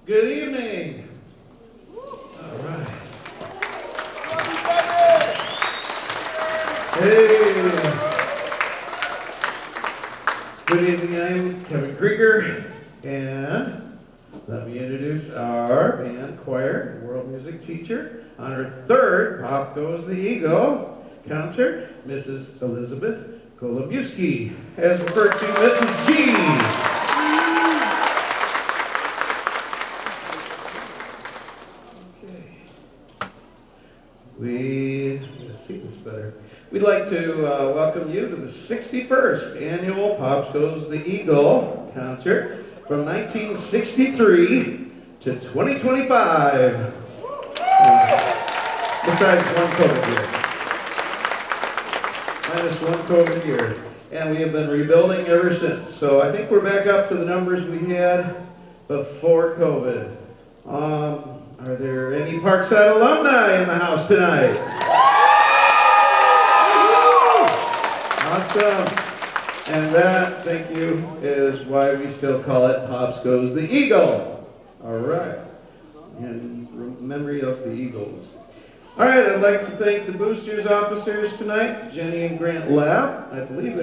Good evening. All right. Hey. Good evening. I'm Kevin Krieger, and let me introduce our band choir, world music teacher, on her third Pop Goes the Eagle concert, Mrs. Elizabeth Kolomuski, as referred to Mrs. G. Let's see this better. We'd like to welcome you to the 61st annual Pops Goes the Eagle concert from 1963 to 2025. Besides one COVID year. Minus one COVID year. And we have been rebuilding ever since. So I think we're back up to the numbers we had before COVID. Are there any Parkside alumni in the house tonight? Awesome. And that, thank you, is why we still call it Pops Goes the Eagle. All right. In memory of the Eagles. All right, I'd like to thank the boosters officers tonight, Jenny and Grant Lab. I believe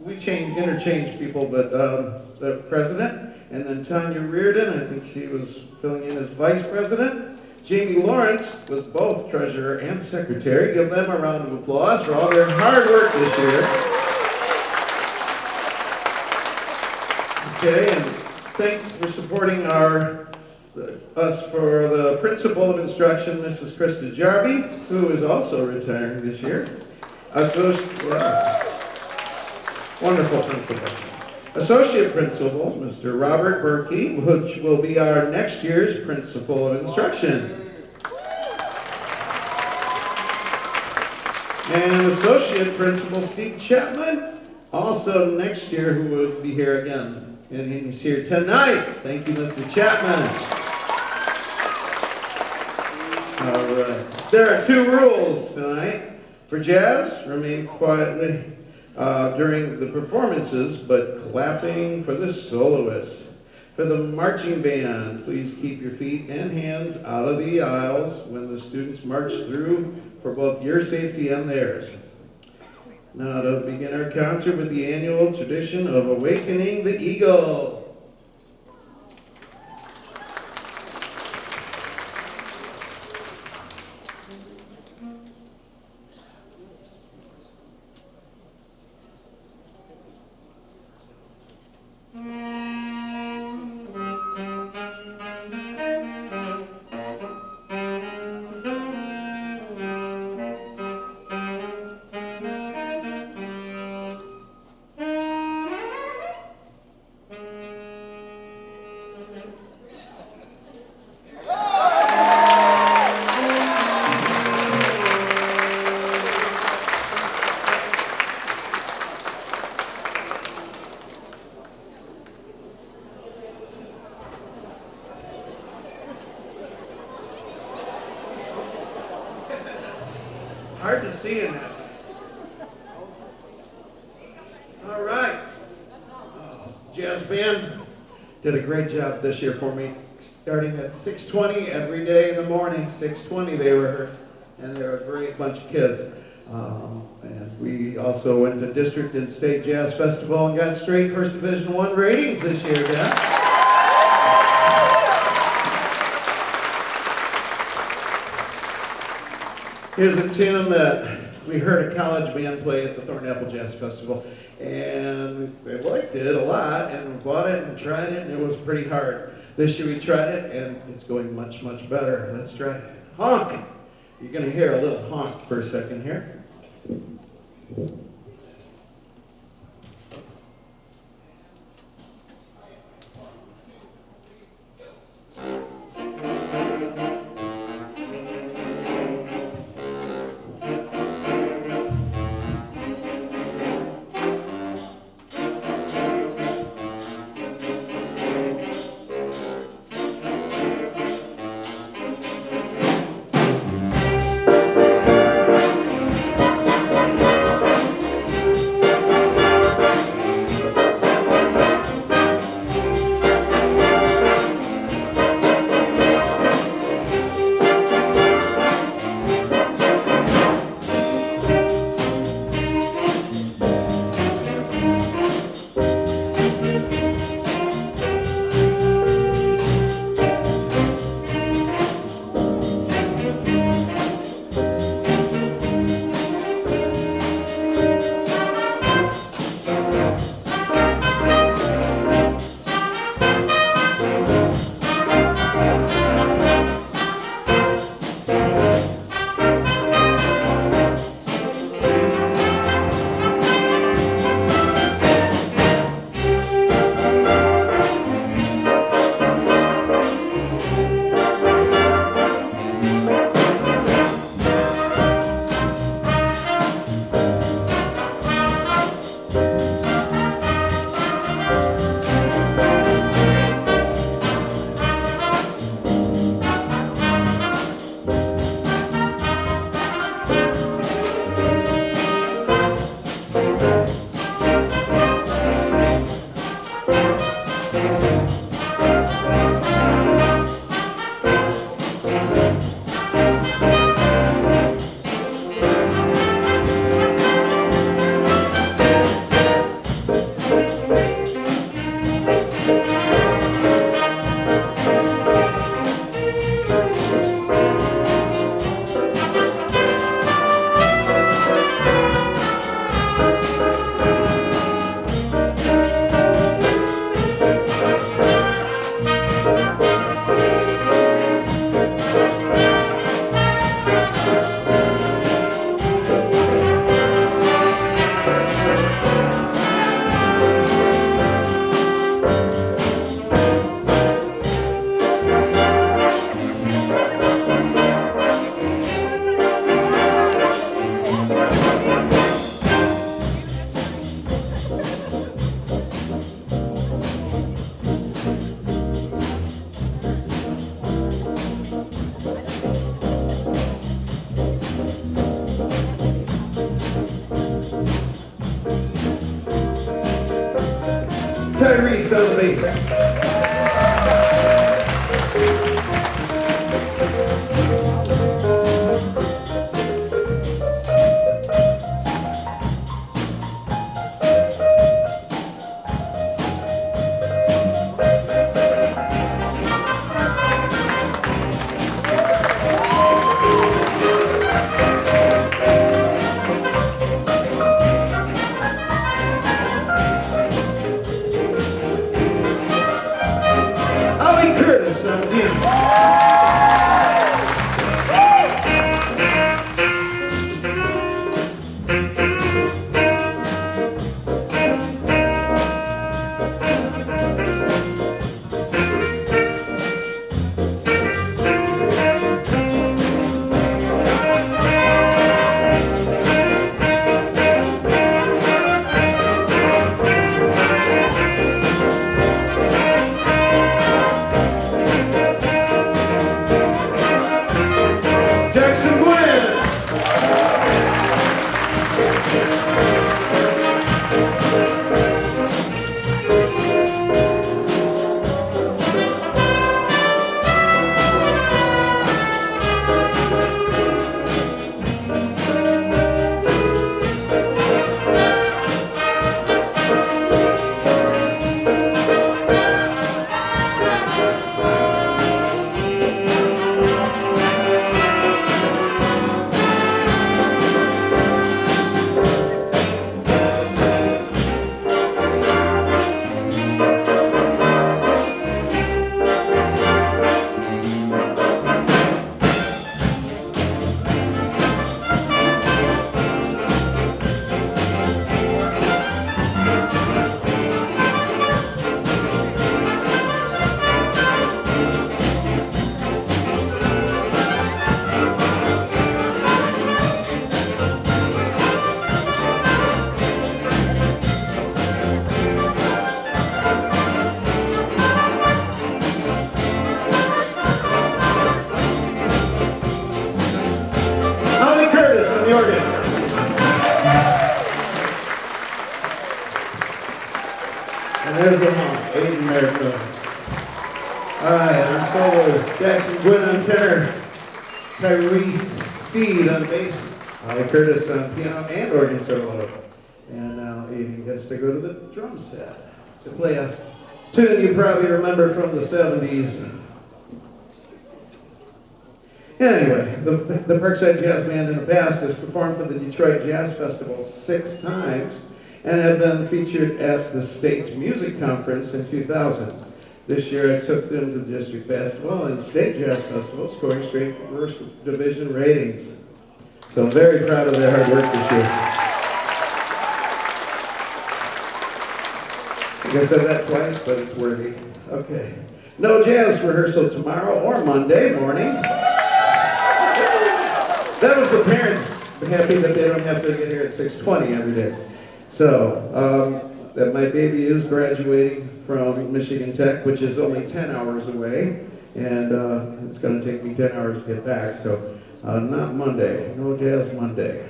we interchanged people, but the president. And then Tanya Reardon, I think she was filling in as vice president. Jamie Lawrence was both treasurer and secretary. Give them a round of applause for all their hard work this year. Okay, and thanks for supporting us for the principal of instruction, Mrs. Krista Jarvie, who is also retiring this year. Wonderful principal. Associate Principal, Mr. Robert Berkey, which will be our next year's Principal of Instruction. And Associate Principal Steve Chapman, also next year, who will be here again. And he's here tonight. Thank you, Mr. Chapman. All right. There are two rules tonight. For jazz, remain quietly during the performances, but clapping for the soloists. For the marching band, please keep your feet and hands out of the aisles when the students march through for both your safety and theirs. Now to begin our concert with the annual tradition of Awakening the Eagle. Hard to see in that. All right. Jazz band did a great job this year for me, starting at 6:20 every day in the morning. 6:20 they rehearsed, and they're a great bunch of kids. And we also went to District and State Jazz Festival and got straight First Division I ratings this year, Dan. Here's a tune that we heard a college band play at the Thornapple Jazz Festival, and they liked it a lot, and we bought it and tried it, and it was pretty hard. This year we tried it, and it's going much, much better. Let's try it. Honk! You're gonna hear a little honk for a second here. Reese on the bass. There's the mom, Aiden Merrick. All right, on solos, Jackson Gwynn on tenor, Tyrese Steed on bass, Ollie Curtis on piano and organ solo. And now Aiden gets to go to the drum set to play a tune you probably remember from the 70s. Anyway, the Parkside Jazz Band in the past has performed for the Detroit Jazz Festival 6 times and have been featured at the State's Music Conference in 2000. This year I took them to the District Festival and State Jazz Festival, scoring straight first division ratings. So I'm very proud of their hard work this year. I think I said that twice, but it's worthy. Okay. No jazz rehearsal tomorrow or Monday morning. That was the parents happy that they don't have to get here at 6:20 every day. So, that my baby is graduating from Michigan Tech, which is only 10 hours away, and it's going to take me 10 hours to get back, so not Monday, no jazz Monday.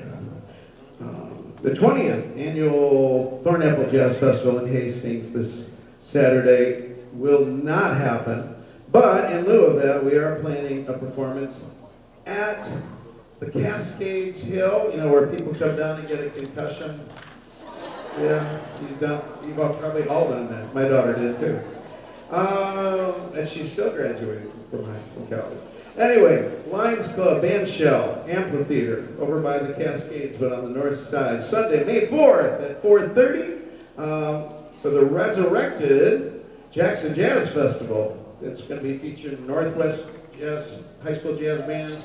The 20th annual Thornapple Jazz Festival in Hastings this Saturday will not happen, but in lieu of that, we are planning a performance at the Cascades Hill, you know, where people come down and get a concussion. Yeah, you've all probably all done that. My daughter did too. And she's still graduating from college. Anyway, Lions Club, Band Shell, Amphitheater, over by the Cascades, but on the north side. Sunday, May 4th at 4:30 for the resurrected Jackson Jazz Festival. It's going to be featuring Northwest Jazz, High School Jazz Bands,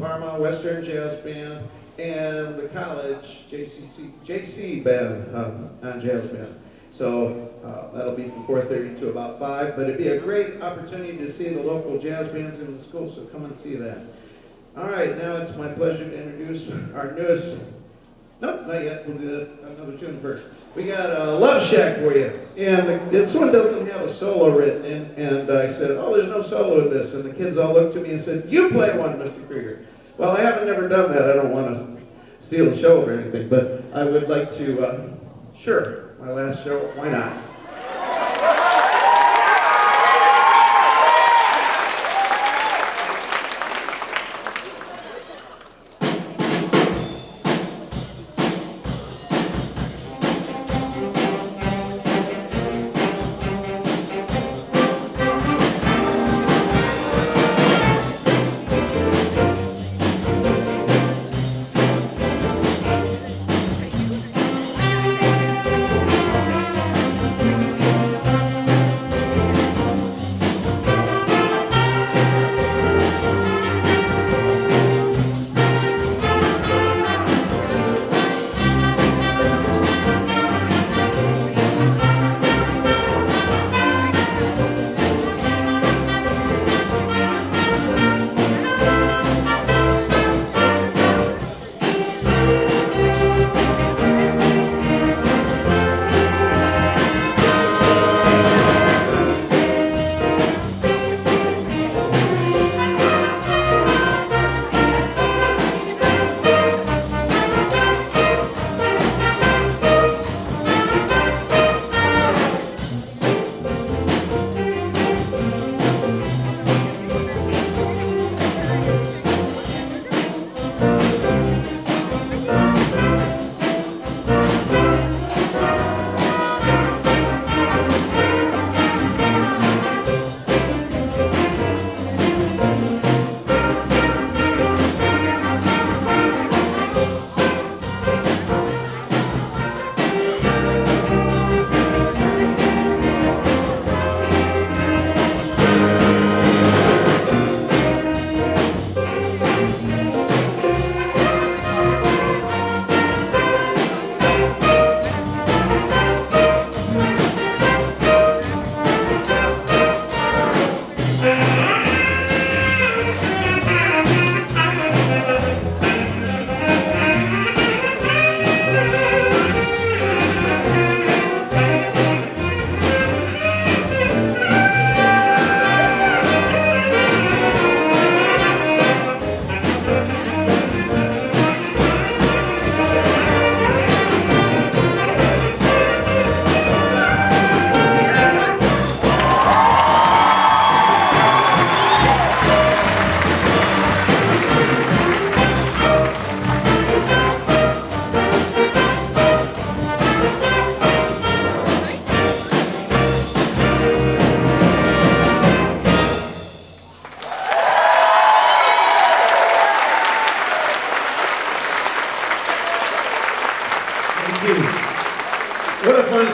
Parma Western Jazz Band, and the college JC band on jazz band. So that'll be from 4:30 to about 5, but it'd be a great opportunity to see the local jazz bands in the school, so come and see that. All right, now it's my pleasure to introduce our newest, nope, not yet, we'll do another tune first. We got Love Shack for you, and this one doesn't have a solo written in, and I said, oh, there's no solo in this, and the kids all looked at me and said, you play one, Mr. Krieger. Well, I haven't never done that. I don't want to steal the show or anything, but I would like to, sure, my last show, why not?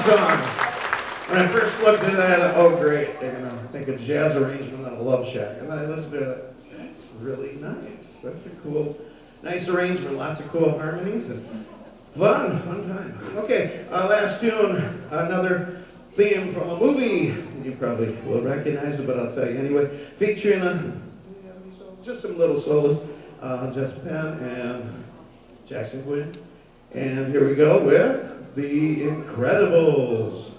song. When I first looked at that, I thought, oh great, they're gonna make a jazz arrangement on a Love Shack. And then I listened to it, that's really nice. That's a cool, nice arrangement, lots of cool harmonies and fun time. Okay, last tune, another theme from a movie. You probably will recognize it, but I'll tell you anyway. Featuring just some little solos, Jess Penn and Jackson Quinn. And here we go with The Incredibles.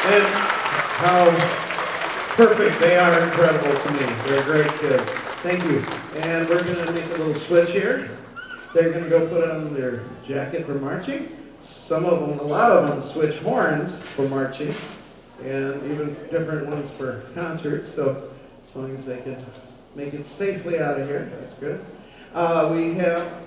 And how perfect they are, incredible to me. They're great kids. Thank you. And we're going to make a little switch here. They're going to go put on their jacket for marching. Some of them, a lot of them, switch horns for marching, and even different ones for concerts. So as long as they can make it safely out of here, that's good. We have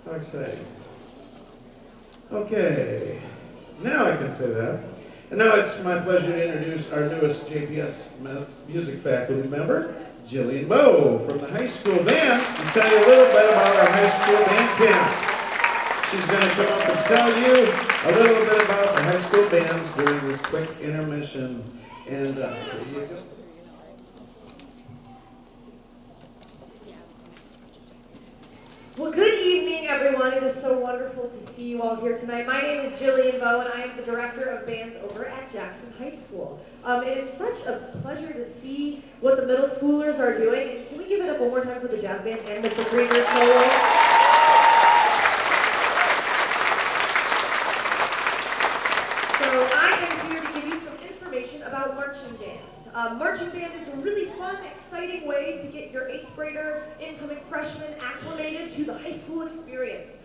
Parkside. Okay, now I can say that. And now it's my pleasure to introduce our newest JPS music faculty member, Jillian Bowe from the high school bands, to tell you a little bit about our high school band camp. She's going to come up and tell you a little bit about the high school bands during this quick intermission. And here you go. Well, good evening, everyone. It is so wonderful to see you all here tonight. My name is Jillian Bowe, and I am the director of bands over at Jackson High School. It is such a pleasure to see what the middle schoolers are doing. And can we give it up one more time for the jazz band and Mr. Greener's solo? So I am here to give you some information about marching band. Marching band is a really fun, exciting way to get your 8th grader, incoming freshman acclimated to the high school experience.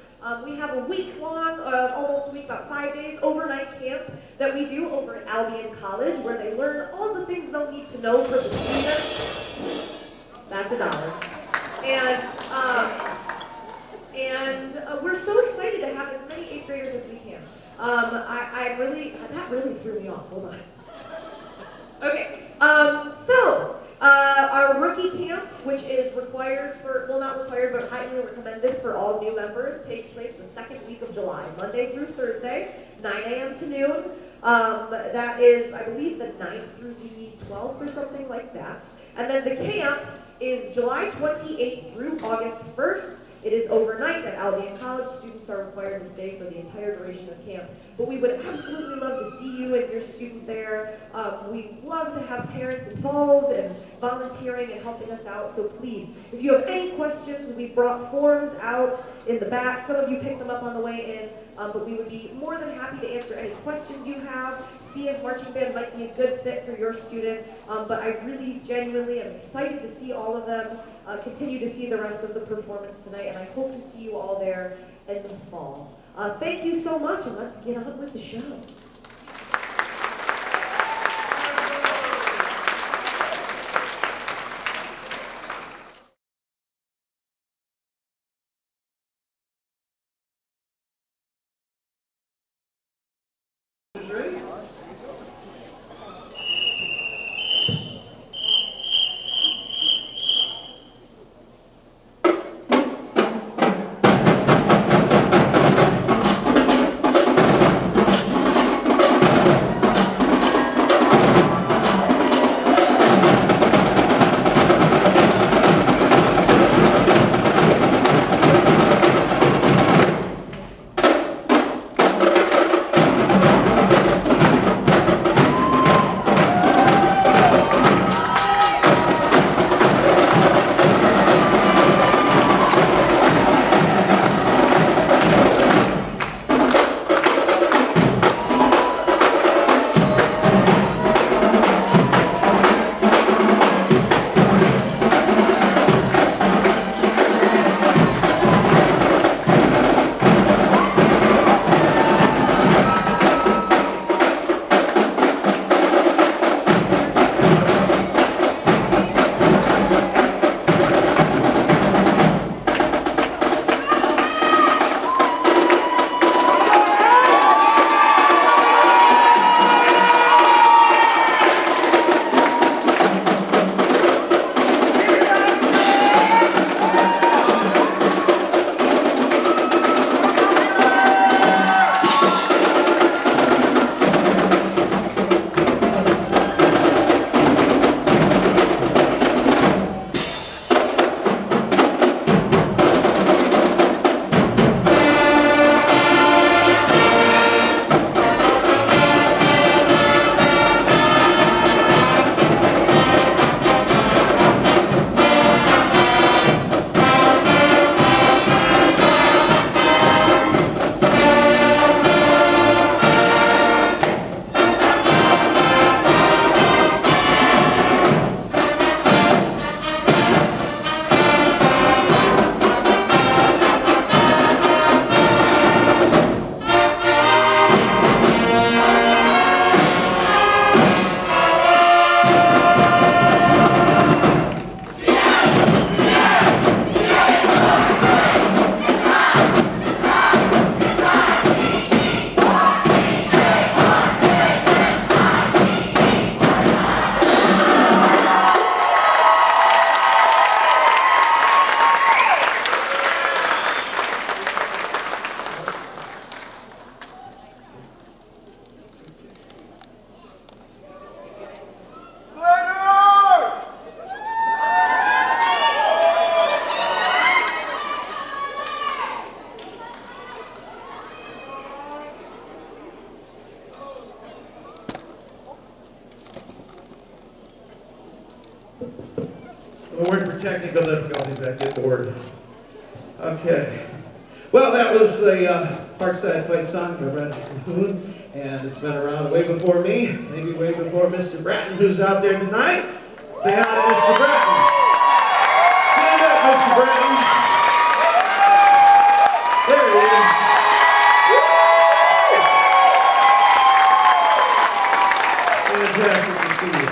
We have a week-long, almost a week, about 5 days, overnight camp that we do over at Albion College, where they learn all the things they'll need to know for the season. That's $1. And we're so excited to have as many 8th graders as we can. That really threw me off. Hold on. Okay, our rookie camp, which is required for, well, not required, but highly recommended for all new members, takes place the second week of July, Monday through Thursday, 9 a.m. to noon. That is, I believe, the 9th through the 12th or something like that. And then the camp is July 28th through August 1st. It is overnight at Albion College. Students are required to stay for the entire duration of camp. But we would absolutely love to see you and your student there. We love to have parents involved and volunteering and helping us out. So please, if you have any questions, we brought forms out in the back. Some of you picked them up on the way in. But we would be more than happy to answer any questions you have, see if marching band might be a good fit for your student. But I really genuinely am excited to see all of them, continue to see the rest of the performance tonight, and I hope to see you all there in the fall. Thank you so much, and let's get on with the show. A word for technical difficulties, I get bored. Okay. Well, that was the Parkside Fight song by Brad Cahoon, and it's been around way before me, maybe way before Mr. Bratton, who's out there tonight. Say hi to Mr. Bratton. Stand up, Mr. Bratton. There he is. Fantastic to see you.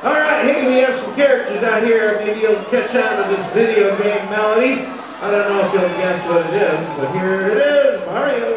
All right, hey, we have some characters out here. Maybe you'll catch on to this video game melody. I don't know if you'll guess what it is, but here it is, Mario.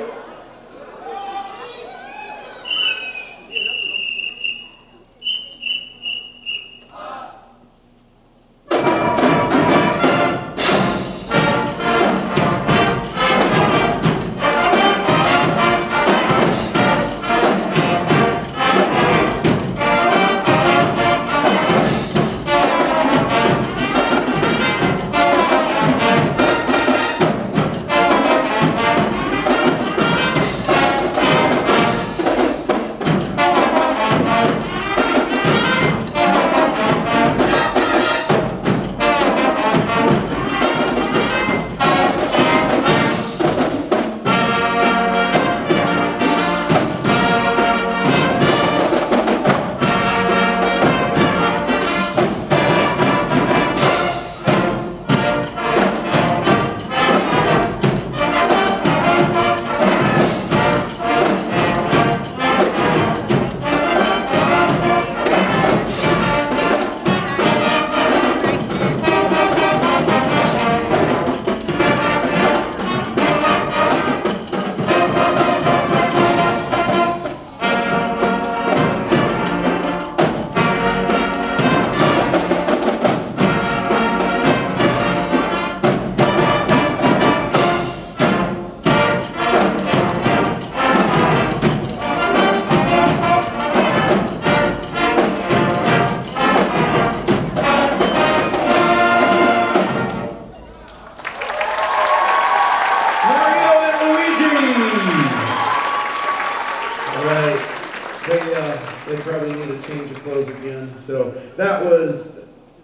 They probably need a change of clothes again. So that was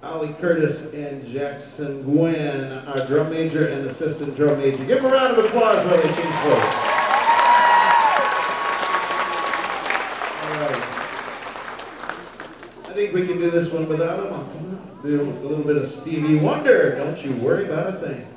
Ollie Curtis and Jackson Gwynn, our drum major and assistant drum major. Give them a round of applause while they change clothes. All right. I think we can do this one without them. Come on. Do a little bit of Stevie Wonder. Don't you worry about a thing.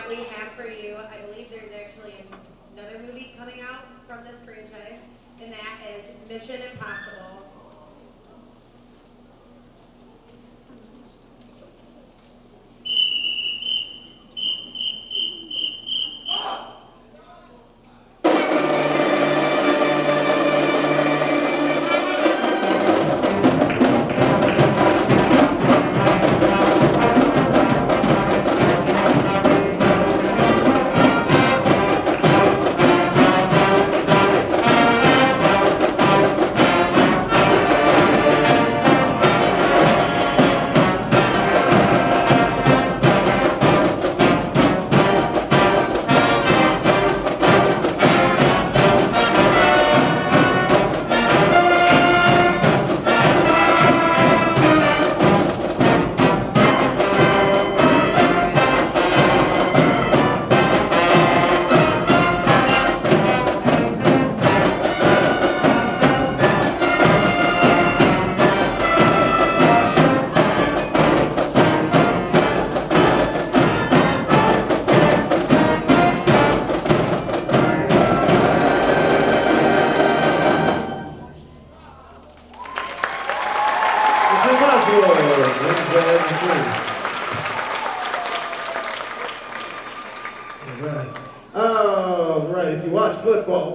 that we have for you, I believe there's actually another movie coming out from this franchise, and that is Mission Impossible.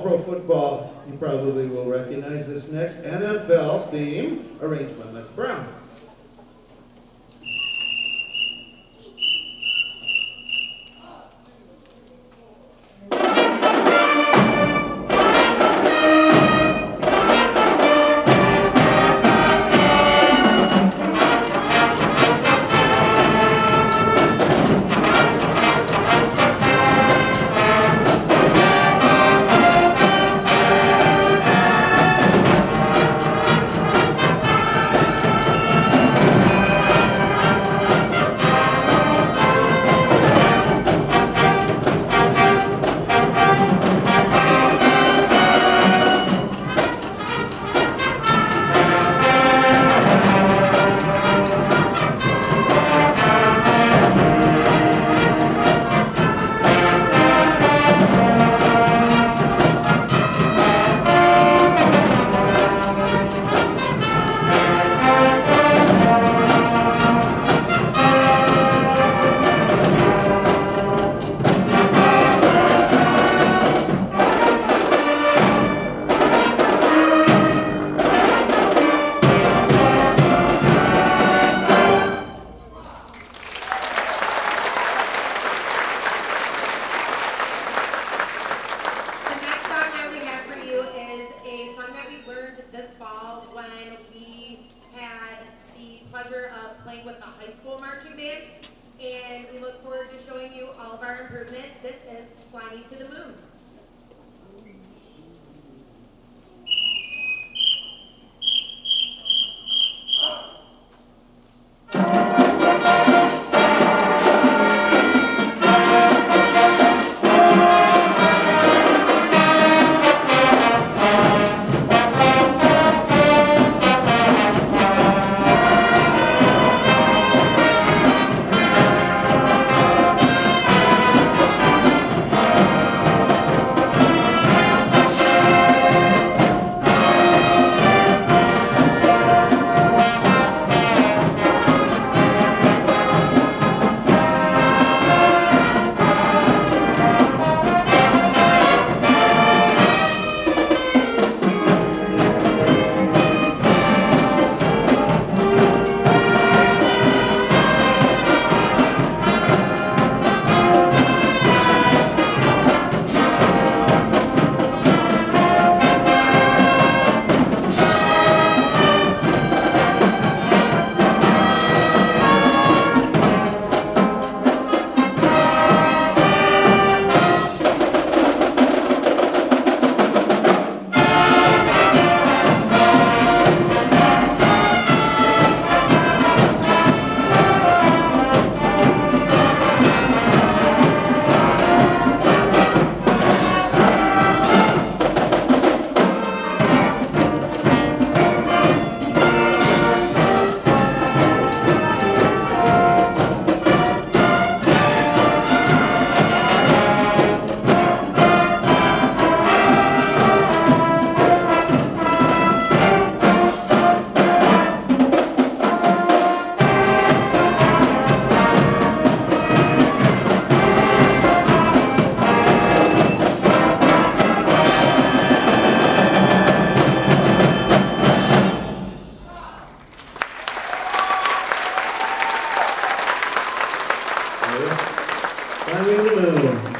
Pro football, you probably will recognize this next NFL theme, arranged by Mike Brown.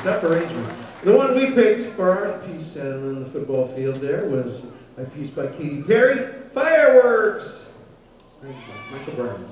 Tough arrangement. The one we picked for our piece on the football field there was a piece by Katy Perry, Fireworks. Thanks, Michael Brown.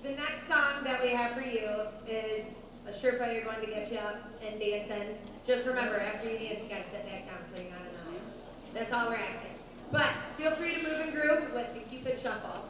The next song that we have for you is a surefire going to get you up and dancing. Just remember, after you dance, you gotta sit back down so you're not in the aisle. That's all we're asking. But feel free to move and groove with the Cupid Shuffle.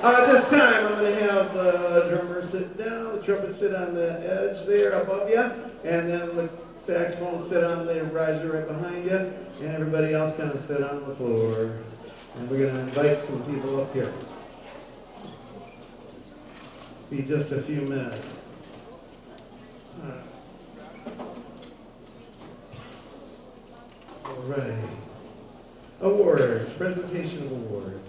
At this time, I'm going to have the drummer sit down, the trumpet sit on the edge there above you, and then the saxophone sit on the riser right behind you, and everybody else kind of sit on the floor. And we're going to invite some people up here. be just a few minutes. All right. Awards, presentation of awards.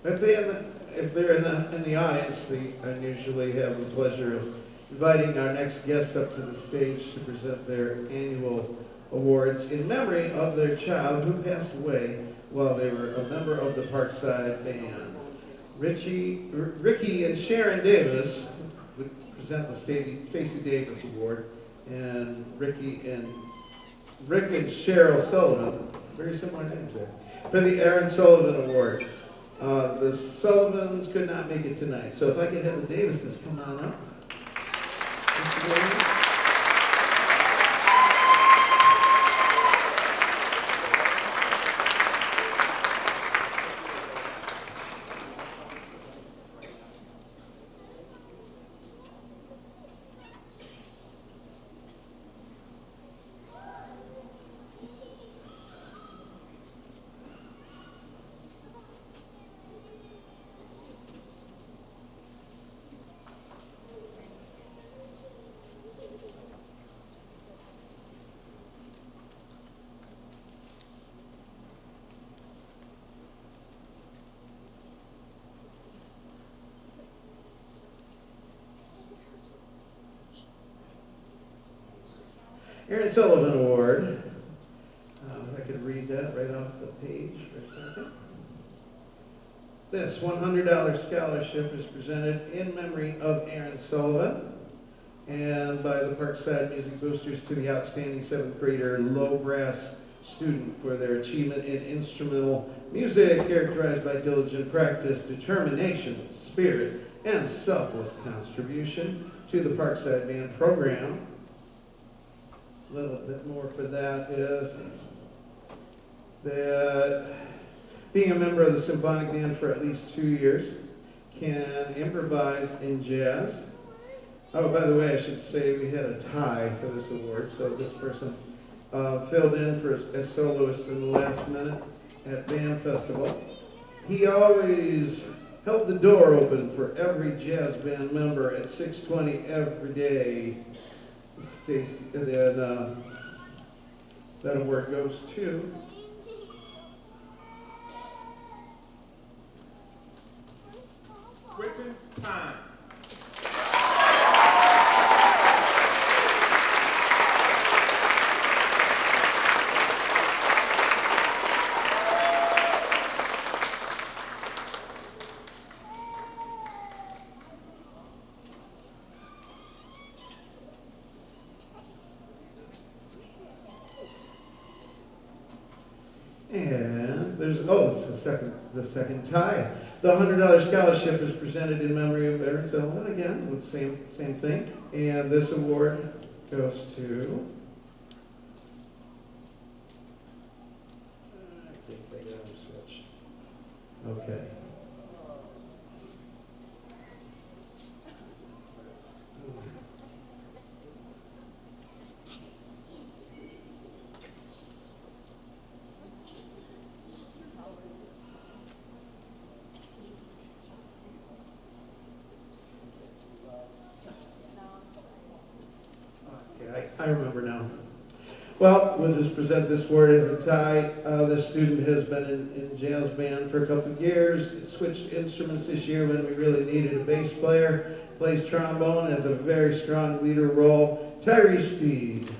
If they're in the audience, I usually have the pleasure of inviting our next guests up to the stage to present their annual awards in memory of their child who passed away while they were a member of the Parkside band. Ricky and Sharon Davis would present the Stacy Davis Award, and Rick and Cheryl Sullivan, very similar names there, for the Aaron Sullivan Award. The Sullivans could not make it tonight, so if I could have the Davises come on up. Mr. Davis. Aaron Sullivan Award. If I could read that right off the page for a second. This $100 scholarship is presented in memory of Aaron Sullivan and by the Parkside Music Boosters to the outstanding 7th grader low brass student for their achievement in instrumental music characterized by diligent practice, determination, spirit, and selfless contribution to the Parkside Band program. A little bit more for that is that being a member of the symphonic band for at least 2 years, can improvise in jazz. Oh, by the way, I should say we had a tie for this award, so this person filled in for a soloist in the last minute at Band Festival. He always held the door open for every jazz band member at 6:20 every day. Stacy, and then that award goes to Quentin Pine. And there's, it's the second tie. The $100 scholarship is presented in memory of Aaron Sullivan, again, with same thing. And this award goes to, I think they got them switched. Okay. I remember now. Well, we'll just present this award as a tie. This student has been in jazz band for a couple of years. Switched instruments this year when we really needed a bass player. Plays trombone, has a very strong leader role. Tyree Steed.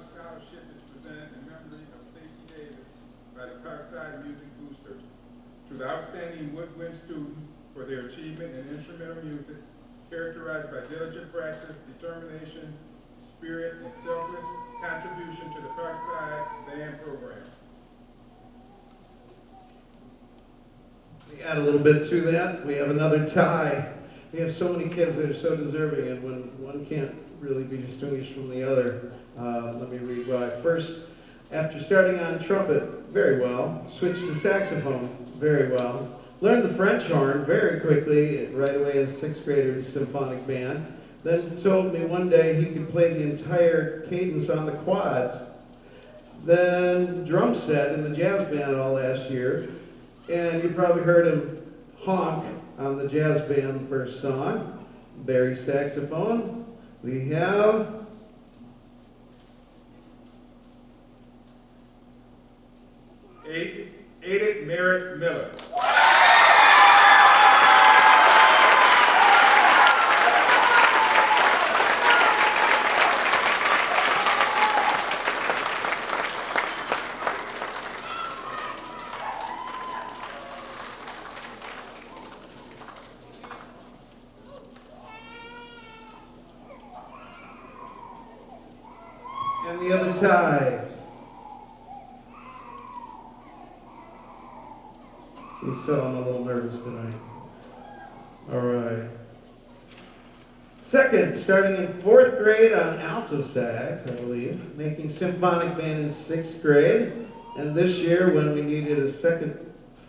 Scholarship is presented in memory of Stacy Davis by the Parkside Music Boosters to the outstanding woodwind student for their achievement in instrumental music characterized by diligent practice, determination, spirit, and selfless contribution to the Parkside Band program. We add a little bit to that. We have another tie. We have so many kids that are so deserving, and when one can't really be distinguished from the other, let me read why. First, after starting on trumpet very well, switched to saxophone very well, learned the French horn very quickly, right away as a 6th grader in symphonic band, then told me one day he could play the entire cadence on the quads. Then drum set in the jazz band all last year, and you probably heard him honk on the jazz band first song. Barry saxophone. We have Aided Merritt Miller. and the other tie. He's I'm a little nervous tonight. All right. Second, starting in 4th grade on alto sax, I believe, making symphonic band in 6th grade, and this year when we needed a second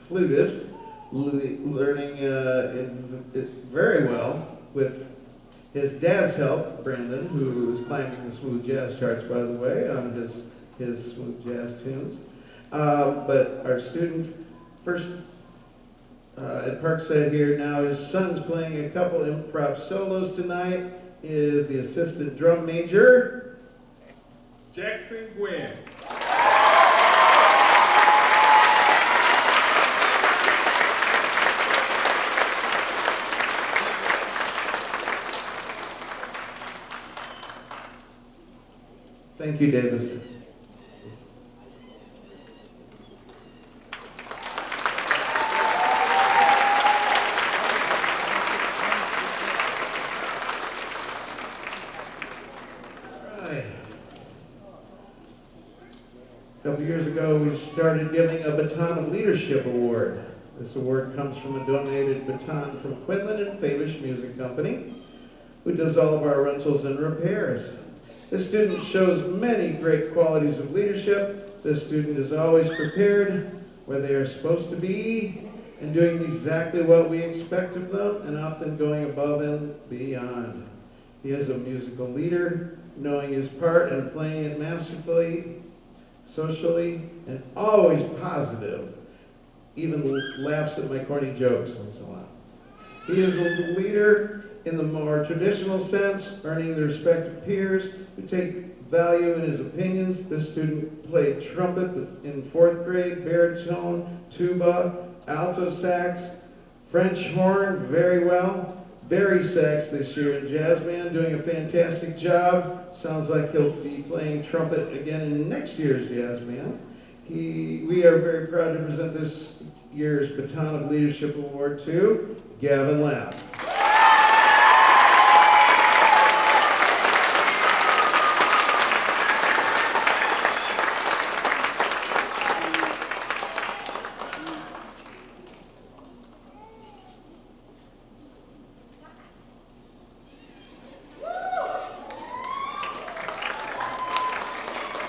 flutist, learning it very well with his dad's help, Brandon, who is climbing the smooth jazz charts, by the way, on his smooth jazz tunes. But our student, first at Parkside here now, his son's playing a couple improv solos tonight, is the assistant drum major, Jackson Gwynn. Thank you, Davis. A couple years ago, we started giving a Baton of Leadership Award. This award comes from a donated baton from Quinlan and Favish Music Company, who does all of our rentals and repairs. This student shows many great qualities of leadership. This student is always prepared, where they are supposed to be, and doing exactly what we expect of them, and often going above and beyond. He is a musical leader, knowing his part and playing it masterfully, socially, and always positive. Even laughs at my corny jokes once in a while. He is a leader in the more traditional sense, earning the respect of peers who take value in his opinions. This student played trumpet in 4th grade, baritone, tuba, alto sax, French horn very well, Barry sax this year in jazz band, doing a fantastic job. Sounds like he'll be playing trumpet again in next year's jazz band. We are very proud to present this year's Baton of Leadership Award to Gavin Lapp.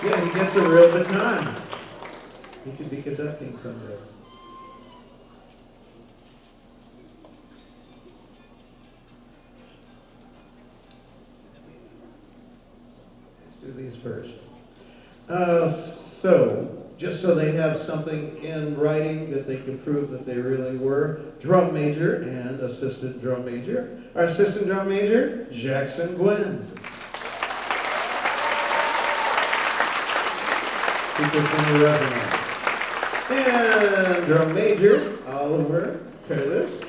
Yeah, he gets a real baton. He could be conducting someday. Let's do these first. Just so they have something in writing that they can prove that they really were, drum major and assistant drum major. Our assistant drum major, Jackson Gwynn. Keep this in your resume. And drum major, Oliver Curtis.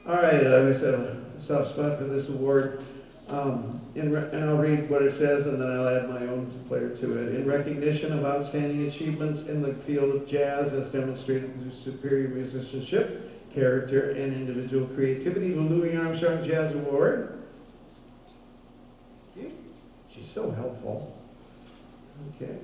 All right, I always have a soft spot for this award. And I'll read what it says, and then I'll add my own flair to it. In recognition of outstanding achievements in the field of jazz as demonstrated through superior musicianship, character, and individual creativity, the Louis Armstrong Jazz Award. She's so helpful. Okay.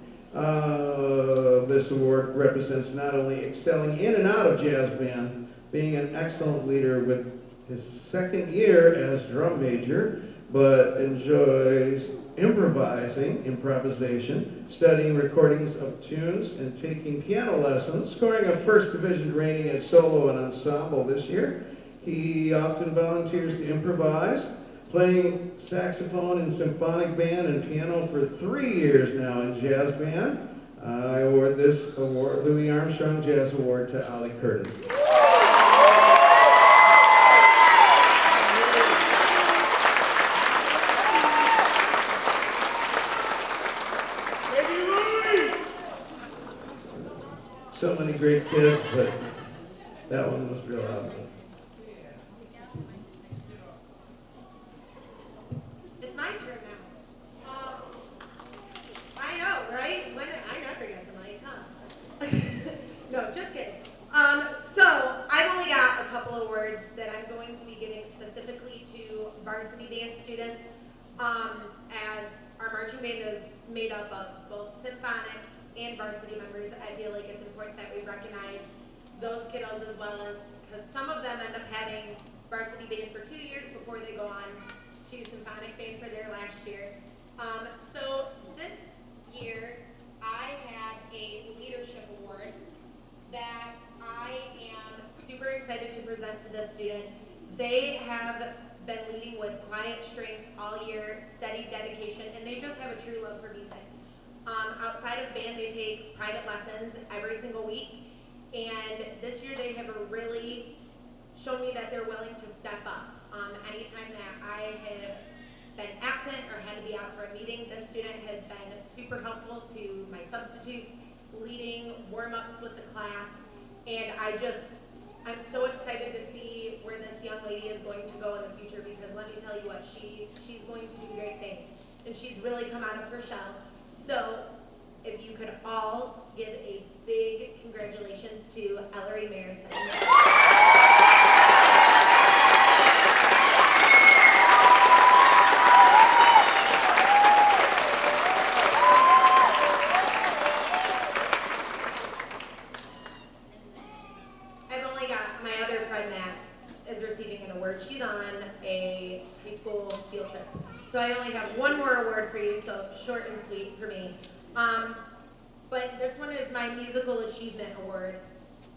This award represents not only excelling in and out of jazz band, being an excellent leader with his second year as drum major, but enjoys improvisation, studying recordings of tunes, and taking piano lessons, scoring a first division rating at solo and ensemble this year. He often volunteers to improvise, playing saxophone in symphonic band and piano for 3 years now in jazz band. I award this award, Louis Armstrong Jazz Award, to Ali Curtis. So many great kids, but that one was real obvious. It's my turn now. I know, right? I never get the mic, huh? No, just kidding. So I've only got a couple of words that I'm going to be giving specifically to varsity band students, as our marching band is made up of both symphonic and varsity members. I feel like it's important that we recognize those kiddos as well, because some of them end up having varsity band for 2 years before they go on to symphonic band for their last year. So this year, I have a leadership award that I am super excited to present to this student. They have been leading with quiet strength all year, steady dedication, and they just have a true love for music. Outside of band, they take private lessons every single week, and this year they have really shown me that they're willing to step up. Anytime that I have been absent or had to be out for a meeting, this student has been super helpful to my substitutes, leading warm-ups with the class, and I'm so excited to see where this young lady is going to go in the future, because let me tell you what, she's going to do great things, and she's really come out of her shell. So if you could all give a big congratulations to Ellery Marison. I've only got my other friend that is receiving an award. She's on a high school field trip. So I only have one more award for you, so short and sweet for me. But this one is my Musical Achievement Award.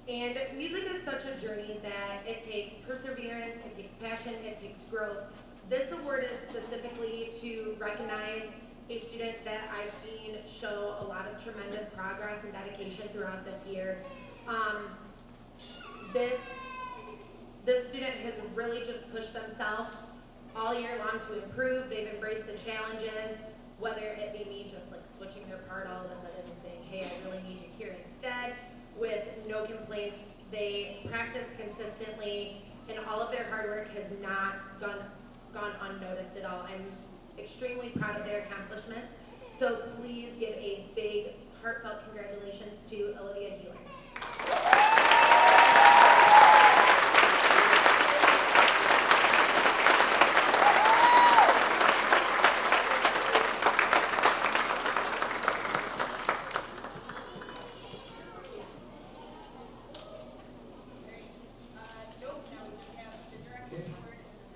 And music is such a journey that it takes perseverance, it takes passion, it takes growth. This award is specifically to recognize a student that I've seen show a lot of tremendous progress and dedication throughout this year. This student has really just pushed themselves all year long to improve. They've embraced the challenges, whether it be me just like switching their part all of a sudden and saying, hey, I really need you here instead, with no complaints. They practice consistently, and all of their hard work has not gone unnoticed at all. I'm extremely proud of their accomplishments. So please give a big, heartfelt congratulations to Olivia Healer.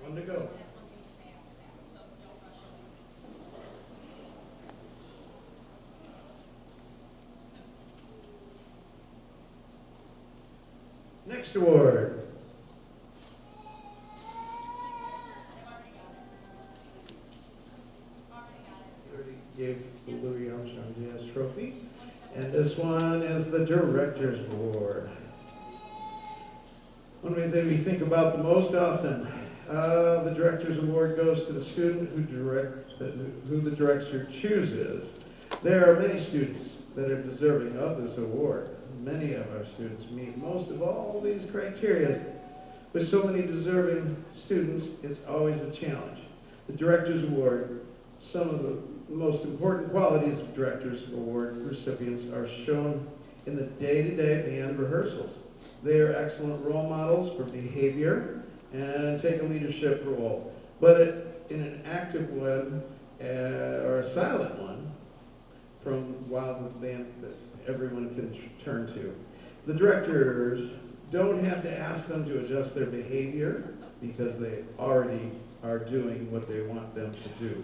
One to go. Next award. Already gave the Louis Armstrong Jazz Trophy. And this one is the Director's Award. One of the things we think about the most often, the Director's Award goes to the student who the director chooses. There are many students that are deserving of this award. Many of our students meet most of all these criteria. With so many deserving students, it's always a challenge. The Director's Award, some of the most important qualities of Director's Award recipients are shown in the day-to-day band rehearsals. They are excellent role models for behavior and take a leadership role, but in an active one or a silent one, from Wild Band that everyone can turn to. The directors don't have to ask them to adjust their behavior because they already are doing what they want them to do.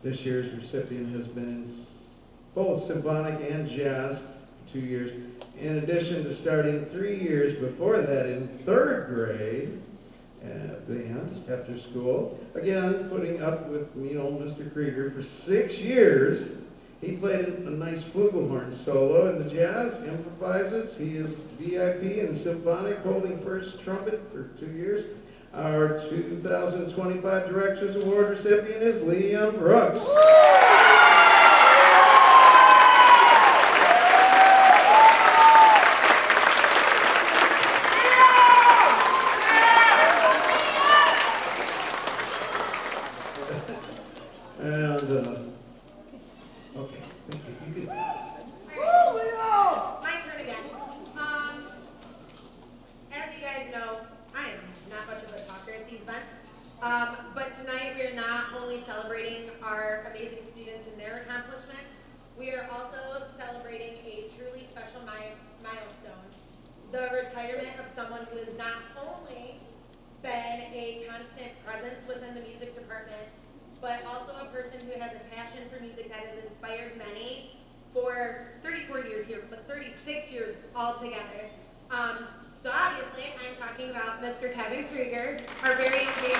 This year's recipient has been in both symphonic and jazz for 2 years, in addition to starting 3 years before that in 3rd grade band after school. Again, putting up with me, old Mr. Krieger, for 6 years. He played a nice flugelhorn solo in the jazz, improvises. He is VIP in the symphonic, holding first trumpet for 2 years. Our 2025 Directors Award recipient is Liam Brooks. Okay, thank you. You can. My turn again. As you guys know, I am not much of a talker at these events. But tonight we are not only celebrating our amazing students and their accomplishments, we are also celebrating a truly special milestone. The retirement of someone who has not only been a constant presence within the music department, but also a person who has a passion for music that has inspired many for 34 years here, but 36 years altogether. So obviously, I'm talking about Mr. Kevin Krieger, our very engaged.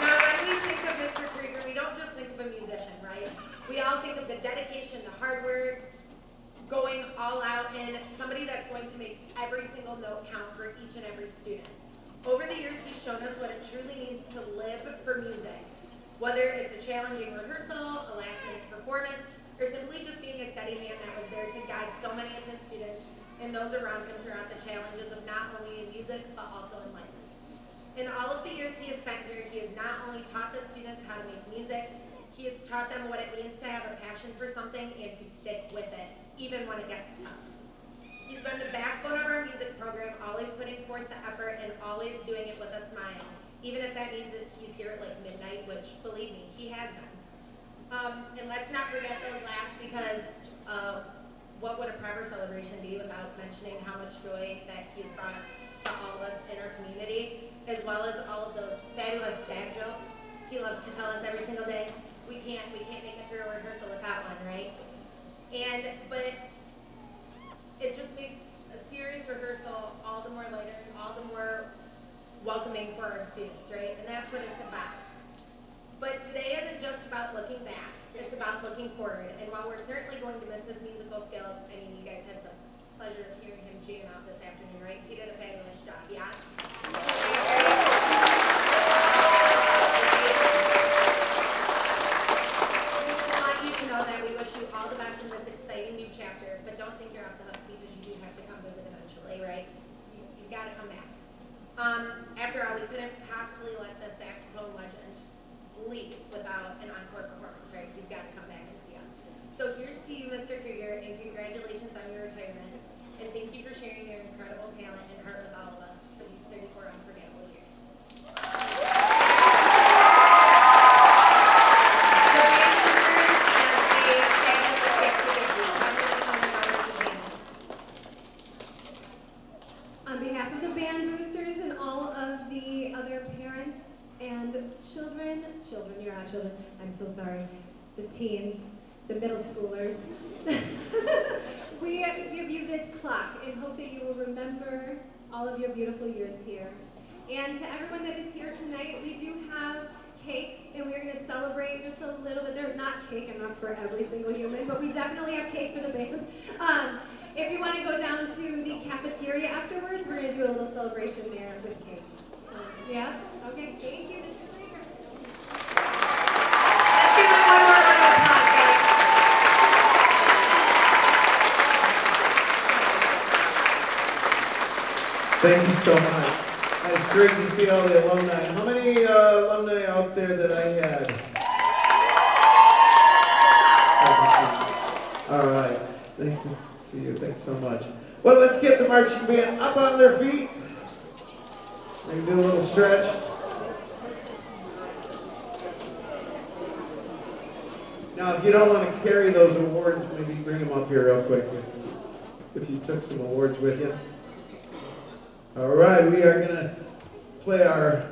Now, when we think of Mr. Krieger, we don't just think of a musician, right? We all think of the dedication, the hard work, going all out, and somebody that's going to make every single note count for each and every student. Over the years, he's shown us what it truly means to live for music. Whether it's a challenging rehearsal, a last-minute performance, or simply just being a steady hand that was there to guide so many of his students and those around him throughout the challenges of not only in music, but also in life. In all of the years he has spent here, he has not only taught the students how to make music, he has taught them what it means to have a passion for something and to stick with it, even when it gets tough. He's been the backbone of our music program, always putting forth the effort and always doing it with a smile, even if that means that he's here at like midnight, which, believe me, he has been. And let's not forget those laughs, because what would a proper celebration be without mentioning how much joy that he has brought to all of us in our community, as well as all of those fabulous dad jokes he loves to tell us every single day. We can't make it through a rehearsal without one, right? But it just makes a serious rehearsal all the more lighter, all the more welcoming for our students, right? And that's what it's about. But today isn't just about looking back, it's about looking forward. And while we're certainly going to miss his musical skills, I mean, you guys had the pleasure of hearing him jam out this afternoon, right? He did a fabulous job, yes? We want you to know that we wish you all the best in this exciting new chapter, but don't think you're off the hook, because you do have to come visit eventually, right? You've got to come back. After all, we couldn't possibly let the saxophone legend leave without an encore performance, right? He's got to come back and see us. So here's to you, Mr. Krieger, and congratulations on your retirement. And thank you for sharing your incredible talent and heart with all of us for these 34 unforgettable years. On behalf of the band boosters and all of the other parents and children, you're not children, I'm so sorry, the teens, the middle schoolers, we give you this clock and hope that you will remember all of your beautiful years here. And to everyone that is here tonight, we do have cake, and we're going to celebrate just a little bit. There's not cake enough for every single human, but we definitely have cake for the band. If you want to go down to the cafeteria afterwards, we're going to do a little celebration there with cake. Yeah? Okay, thank you, Mr. Krieger. Let's give him one more round of applause, guys. Thank you so much. It's great to see all the alumni. How many alumni out there that I had? All right. Nice to see you. Thanks so much. Well, let's get the marching band up on their feet. We can do a little stretch. Now, if you don't want to carry those awards, maybe bring them up here real quick if you took some awards with you. All right, we are going to play our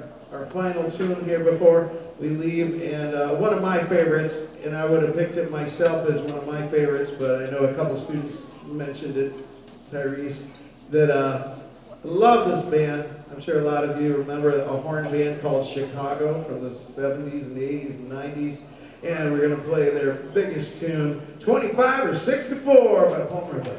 final tune here before we leave, and one of my favorites, and I would have picked it myself as one of my favorites, but I know a couple students mentioned it, Tyrese, that love this band. I'm sure a lot of you remember a horn band called Chicago from the 70s and 80s and 90s, and we're going to play their biggest tune, 25 or 64 by Paul Murphy.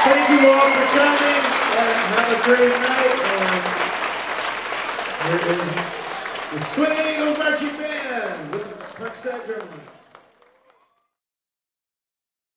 Thank you all for coming, and have a great night. And here is the Swinging Eagles Marching Band with Parkside Germany.